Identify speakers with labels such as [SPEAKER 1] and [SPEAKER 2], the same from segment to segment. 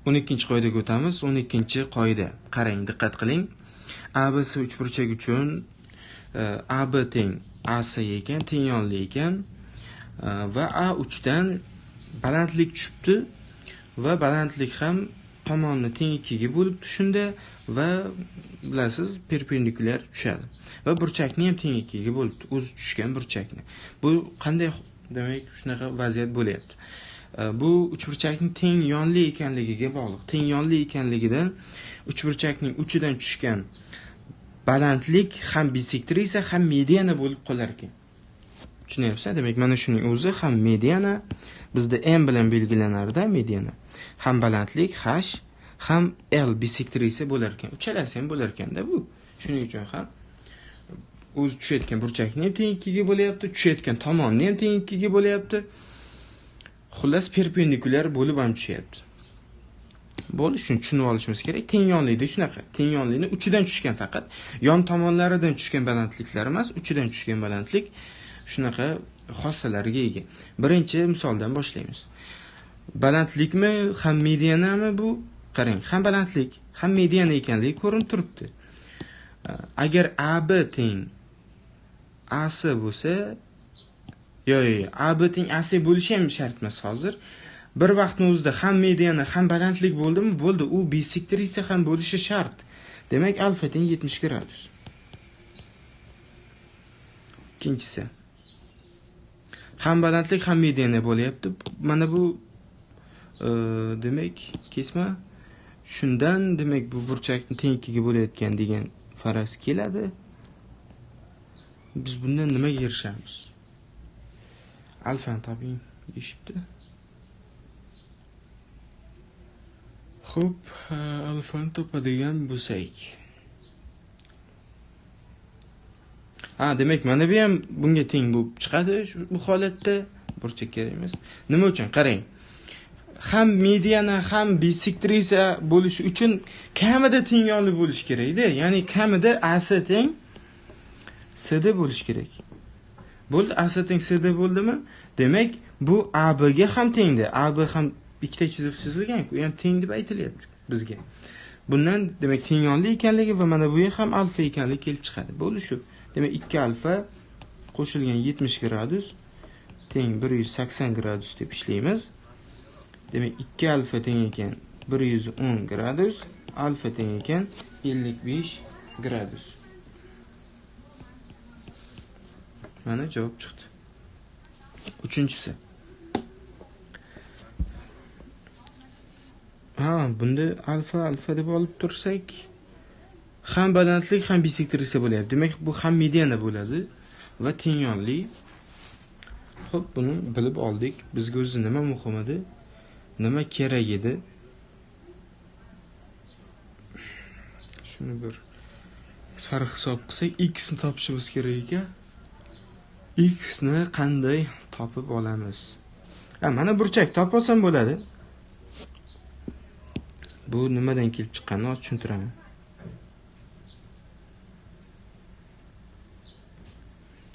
[SPEAKER 1] 12-qoidaga o'tamiz. 12-qoida. Qarang, diqqat qiling. ABC uchburchak uchun AB teng AC ekan, teng yonli ekan va A3 dan balandlik tushibdi va balandlik ham tomonni teng 2 ga bo'libdi shunda va bilasiz, perpendikulyar tushadi. Va burchakni ham teng 2 ga bo'libdi, o'zi tushgan burchakni. Bu qanday, demak, shunaqa vaziyat bo'lyapti. Bu uchburchakning teng yonli ekanligiga bog'liq. Teng yonli ekanligidan uchburchakning uchidan tushgan balandlik ham bisektrisa ham mediana bo'lib qolar ekan. Tushunyapsizmi? Demak, mana shuning o'zi ham mediana, bizda m bilan belgilanardi mediana. Ham balandlik h ham l bisektrisa bo'lar ekan. Uchalasi ham bo'lar ekanda bu. Shuning uchun ham o'zi tushayotgan burchakni ham teng 2 ga bo'lyapti, tushayotgan tomonni ham teng 2 ga bo'lyapti. Xullas perpendikulyar bo'lib ham tushyapti. Bo'ldi, shuni tushunib olishimiz kerak. Teng yonlikda shunaqa. Teng yonlikni uchidan tushgan faqat, yon tomonlaridan tushgan balandliklar emas, uchidan tushgan balandlik shunaqa xossalarga ega. Birinchi misoldan boshlaymiz. Balandlikmi, ham medianami bu? Qarang, ham balandlik, ham mediana ekanligi ko'rinib turibdi. Agar AB teng AC bo'lsa, AB teng AC bo'lishi ham shart emas hozir. Bir vaqtning o'zida ham mediana ham balandlik bo'ldimi? Bo'ldi, u bisektrisa ham bo'lishi shart. Demak, alfa teng 70 gradus. Ikkinchisi. Ham balandlik ham mediana bo'lyapti. Mana bu demak, kesma shundan, demak, bu burchakni teng 2 ga bo'layotgan degan faraz keladi. Biz bundan nimaga erishamiz? Alfani toping deyishibdi. Xo'p, alfani topadigan bo'lsak. Demak, mana bu ham bunga teng bo'lib chiqadi bu holatda. Burchak kerak emas. Nima uchun? Qarang. Ham mediana ham bisektrisa bo'lishi uchun kamida teng yonli bo'lish kerak-da. Ya'ni kamida AC teng CD bo'lish kerak. Bo'ldi, AC teng CD bo'ldimi? Demak, bu AB ga ham tengdi. AB ham ikkita chiziq chizilgan-ku, ham teng deb aytilyapti bizga. Bundan demak teng yonli ekanligi va mana bu ham alfa ekanligi kelib chiqadi. Bo'ldi shu. Demak, 2 alfa qo'shilgan 70 gradus teng 180 gradus deb ishlaymiz. Demak, 2 alfa teng ekan 110 gradus, alfa teng ekan 55 gradus. Mana javob chiqdi. Uchinchisi. Bunda alfa deb olib tursak, ham balandlik ham bisektrisa bo'lyapti. Demak, bu ham mediana bo'ladi va teng yonli. Xo'p, buni bilib oldik. Bizga o'zi nima muhim edi? Nima kerak edi? Shuni bir sarf hisob qilsak, x ni topishimiz kerak ekan. X ni qanday topib olamiz? Mana burchak topib olsam bo'ladi. Bu nimadan kelib chiqqanini hozir tushuntiraman.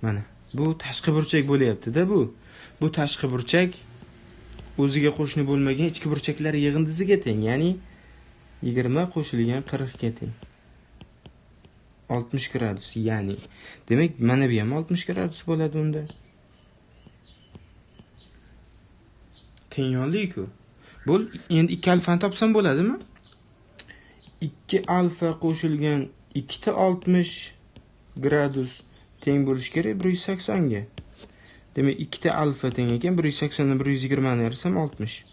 [SPEAKER 1] Mana, bu tashqi burchak bo'lyapti-da bu. Bu tashqi burchak o'ziga qo'shni bo'lmagan ichki burchaklar yig'indisiga teng, ya'ni 20 qo'shilgan 40 ga teng. 60 gradus, ya'ni. Demak, mana bu ham 60 gradus bo'ladi unda. Teng yonli-ku. Bo'l, endi 2 alfani topsam bo'ladimi? 2 alfa qo'shilgan 2 ta 60 gradus teng bo'lishi kerak 180 ga. Demak, 2 ta alfa teng ekan 180 dan 120 ni ayırsam 60.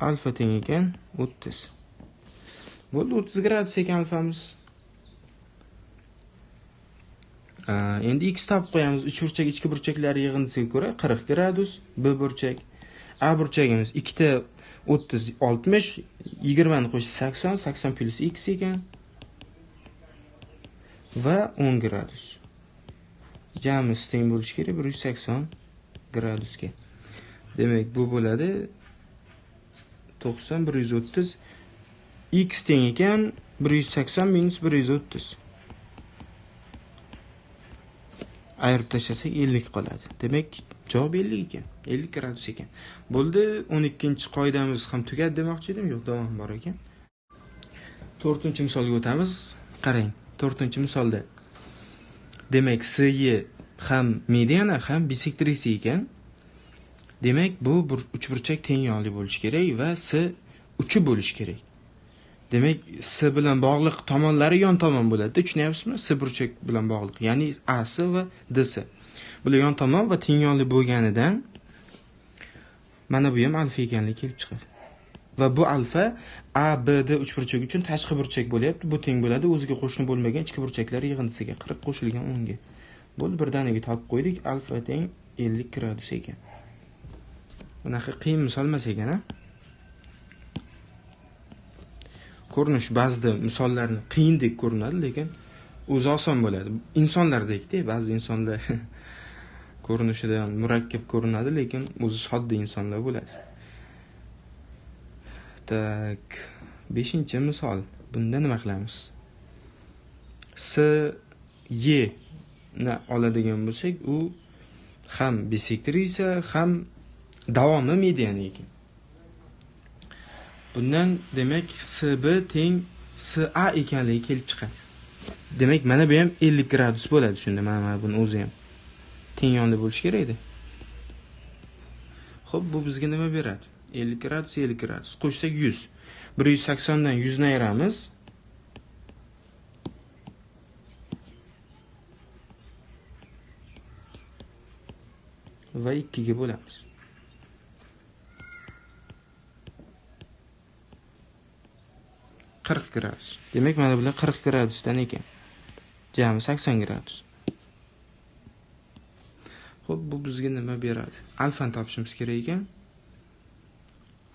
[SPEAKER 1] Alfa teng ekan 30. Bo'ldi, 30 gradus ekan alfamiz. Endi x topib qo'yamiz. Uch burchak ichki burchaklar yig'indisiga ko'ra 40 gradus B burchak. A burchagimiz 2 ta 30 60, 20 ni qo'shib 80, 80 plus x ekan. Va 10 gradus. Jamiz teng bo'lishi kerak 180 gradusga. Demak, bu bo'ladi 90 130. X teng ekan 180 minus 130. Ayirib tashlasak 50 qoladi. Demak, Javob 50 ekan. 50 gradus ekan. Bo'ldi, 12-qoidamiz ham tugadi demoqchi edim. Yo'q, davom bor ekan. 4-misolga o'tamiz. Qarang, 4-misolda. Demak, SY ham mediana ham bisektrisa ekan. Demak, bu bir uchburchak teng yonli bo'lishi kerak va S uchi bo'lishi kerak. Demak, S bilan bog'liq tomonlari yon tomon bo'ladi. Tushunyapsizmi? S burchak bilan bog'liq, ya'ni AC va DC. Bular yon tomon va teng yonli bo'lganidan mana bu ham alfa ekanligi kelib chiqadi. Va bu alfa ABD uchburchak uchun tashqi burchak bo'lyapti. Bu teng bo'ladi o'ziga qo'shni bo'lmagan ichki burchaklar yig'indisiga 40 qo'shilgan 10 ga. Bo'ldi, birdaniga topib qo'ydik. Alfa teng 50 gradus ekan. Bunaqa qiyin misol emas ekan, ha? Ko'rinish ba'zida misollarni qiyindek ko'rinadi, lekin o'zi oson bo'ladi. Insonlardek-da, ba'zi insonlar ko'rinishidan murakkab ko'rinadi, lekin o'zi sodda insonlar bo'ladi. Tak, 5-misol. Bunda nima qilamiz? SY ni oladigan bo'lsak, u ham bisektrisa, ham davomi median ekan. Bundan demak SB teng SA ekanligi kelib chiqadi. Demak, mana bu ham 50 gradus bo'ladi. Shunda mana buni o'zi ham teng yonli bo'lishi kerak edi. Xo'p, bu bizga nima beradi? 50 gradus, 50 gradus. Qo'shsak 100. 180 dan 100 ni ayiramiz. Va 2 ga bo'lamiz. gradus. Demak, mana bular 40 gradusdan ekan. Jami 80 gradus. Xo'p, bu bizga nima beradi? Alfani topishimiz kerak ekan.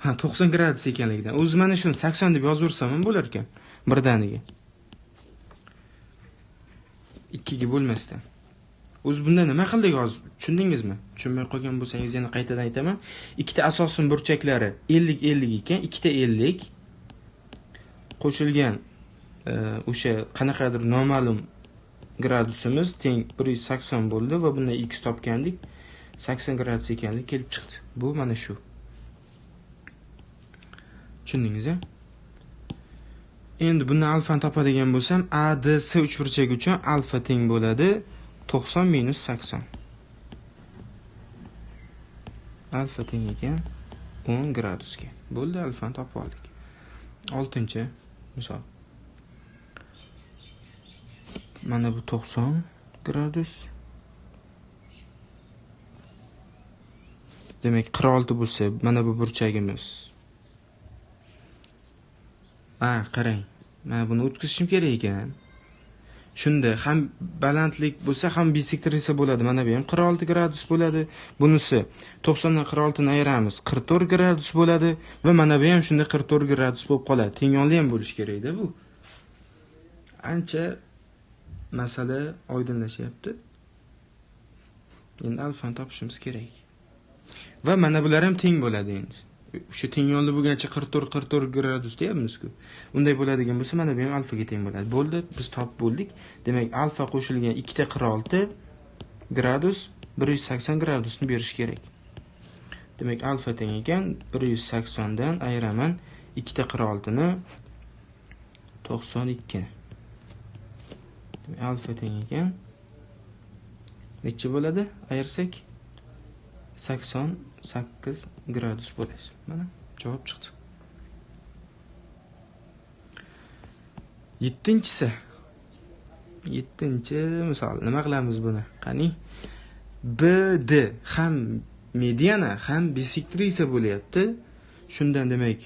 [SPEAKER 1] 90 gradus ekanligidan. O'zi mana shuni 80 deb yozaversam ham bo'lar ekan. Birdaniga. 2 ga bo'lmasdan. O'zi bunda nima qildik hozir? Tushundingizmi? Tushunmay qolgan bo'lsangiz yana qaytadan aytaman. Ikkita asosin burchaklari 50-50 ekan, ikkita 50 qo'shilgan o'sha qanaqadir noma'lum gradusimiz teng 180 bo'ldi va bundan x topgandik. 80 gradus ekanligi kelib chiqdi. Bu mana shu. Tushundingiz-a? Endi bundan alfani topadigan bo'lsam, ADS uchburchagi uchun alfa teng bo'ladi 90 minus 80. Alfa teng ekan 10 gradusga. Bo'ldi, alfani topib oldik. 6-misol. Mana bu 90 gradus. Demak, 46 bo'lsa, mana bu burchagimiz. Qarang. Mana buni o'tkazishim kerak ekan. Shunda ham balandlik bo'lsa, ham bisektrisa bo'ladi. Mana bu ham 46 gradus bo'ladi. Bunisi 90 dan 46 ni ayiramiz, 44 gradus bo'ladi va mana bu ham shunda 44 gradus bo'lib qoladi. Teng yonli ham bo'lish kerak-da bu. Ancha masala oydinlashyapti. Endi alfani topishimiz kerak. Va mana bular ham teng bo'ladi endi. O'sha teng yonli bo'lgancha 44 gradus deyapmiz-ku. Unday bo'ladigan bo'lsa, mana bu ham alfaga teng bo'ladi. Bo'ldi, biz topib bo'ldik. Demak, alfa qo'shilgan ikkita 46 gradus 180 gradusni berish kerak. Demak, alfa teng ekan 180 dan ayiraman ikkita 46 ni 92. Demak, alfa teng ekan necha bo'ladi? Ayirsak 88 gradus bo'ladi. Mana javob chiqdi. 7-misol. Nima qilamiz buni? Qani? BD ham mediana ham bisektrisa bo'lyapti. Shundan demak,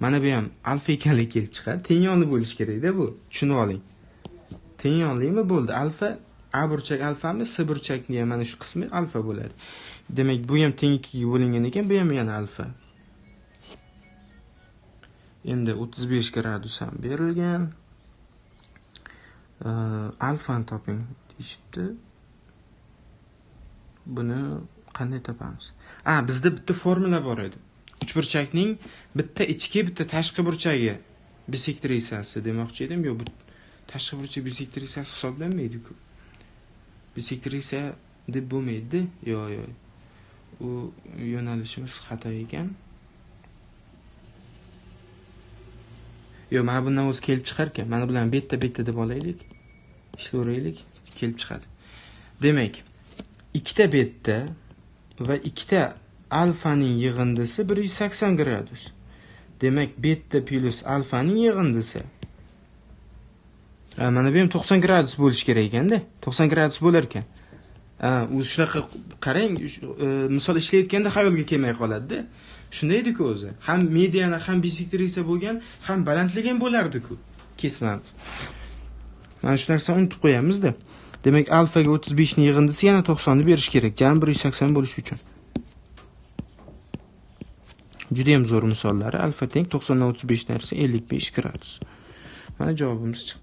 [SPEAKER 1] mana bu ham alfa ekanligi kelib chiqadi. Teng yonli bo'lish kerak-da bu. Tushunib oling. Teng yonlimi bo'ldi? Alfa A burchak alfami, S burchakning ham mana shu qismi alfa bo'ladi. Demak, bu ham teng 2 ga bo'lingan ekan, bu ham yana alfa. Endi 35 gradus ham berilgan. Alfani toping deyishibdi. Buni qanday topamiz? Bizda bitta formula bor edi. Uchburchakning bitta ichki, bitta tashqi burchagi bisektrisasi demoqchi edim. Yo'q, bu tashqi burchak bisektrisasi hisoblanmaydi-ku. Bisektrisa deb bo'lmaydi. Yo'q. u yo'nalishimiz xato ekan. Yo'q, mana bundan o'zi kelib chiqar ekan. Mana bilan betta deb olaylik. Ishlayveraylik, kelib chiqadi. Demak, ikkita beta va ikkita alfaning yig'indisi 180 gradus. Demak, beta plus alfaning yig'indisi. Mana bu ham 90 gradus bo'lish kerak ekanda. 90 gradus bo'lar ekan. U shunaqa qarang, misol ishlayotganda xayolga kelmay qoladi-da. Shunday edi-ku o'zi. Ham mediana, ham bisektrisa bo'lgan, ham balandligi ham bo'lardi-ku. Kesma. Mana shu narsani unutib qo'yamiz-da. Demak, alfaga 35 ning yig'indisi yana 90 ni berish kerak. Jami 180 bo'lish uchun. Juda ham zo'r misollari. Alfa teng 90 dan 35 narsa 55 gradus. Mana javobimiz chiqdi.